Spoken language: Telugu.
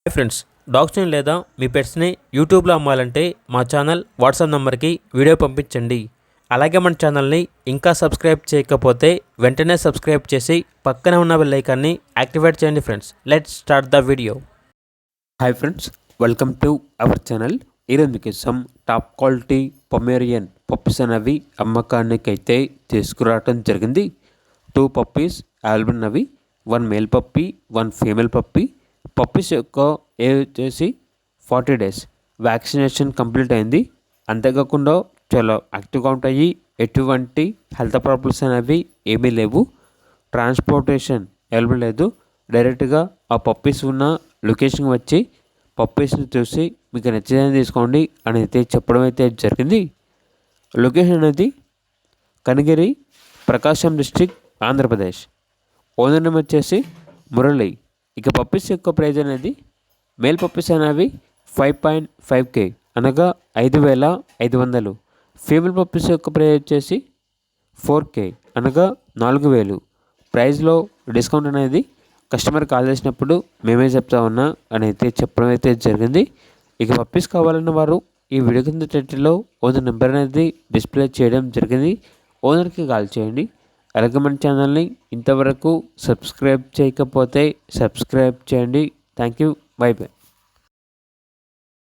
హాయ్ ఫ్రెండ్స్, డాగ్స్ని లేదా మీ పెట్స్ని యూట్యూబ్లో అమ్మాలంటే మా ఛానల్ వాట్సాప్ నెంబర్కి వీడియో పంపించండి. అలాగే మన ఛానల్ని ఇంకా సబ్స్క్రైబ్ చేయకపోతే వెంటనే సబ్స్క్రైబ్ చేసి పక్కనే ఉన్న బెల్ ఐకాన్ని యాక్టివేట్ చేయండి. Friends, let's start the video. Hi friends, welcome to our channel. ఈరోజు మీకు టాప్ క్వాలిటీ పొమేరియన్ పప్పీస్ అనేవి అమ్మకానికి అయితే తీసుకురావడం జరిగింది. 2 పప్పీస్ అవైలబుల్ ఉన్నవి. 1 male puppy, 1 female puppy. Puppies యొక్క ఏజ్ వచ్చేసి 40 days. వ్యాక్సినేషన్ కంప్లీట్ అయింది. అంతేకాకుండా చాలా యాక్టివ్గా ఉంటాయి. ఎటువంటి హెల్త్ ప్రాబ్లమ్స్ అనేవి ఏమీ లేవు. ట్రాన్స్పోర్టేషన్ అవైలబుల్ లేదు. డైరెక్ట్గా ఆ పప్పీస్ ఉన్న లొకేషన్కి వచ్చి పప్పీస్ని చూసి మీకు నచ్చిందని తీసుకోండి అని అయితే చెప్పడం అయితే జరిగింది. లొకేషన్ అనేది కనిగిరి, ప్రకాశం డిస్ట్రిక్ట్, ఆంధ్రప్రదేశ్. ఓనర్ నేమ్ వచ్చేసి మురళి. ఇక పప్పీస్ యొక్క ప్రైజ్ అనేది మేల్ పప్పీస్ అనేవి 5.5K అనగా 5,500. ఫీమేల్ పప్పీస్ యొక్క ప్రైజ్ వచ్చేసి 4K అనగా 4,000. ప్రైజ్లో డిస్కౌంట్ అనేది కస్టమర్ కాల్ చేసినప్పుడు మేమే చెప్తా ఉన్నా అని అయితే చెప్పడం అయితే జరిగింది. ఇక పప్పీస్ కావాలన్న వారు ఈ వీడియో కింద టైటిల్లో ఓనర్ నెంబర్ అనేది డిస్ప్లే చేయడం జరిగింది. ఓనర్కి కాల్ చేయండి. అలాగే మన ఛానల్ని ఇంతవరకు సబ్స్క్రైబ్ చేయకపోతే సబ్స్క్రైబ్ చేయండి. Thank you. By by.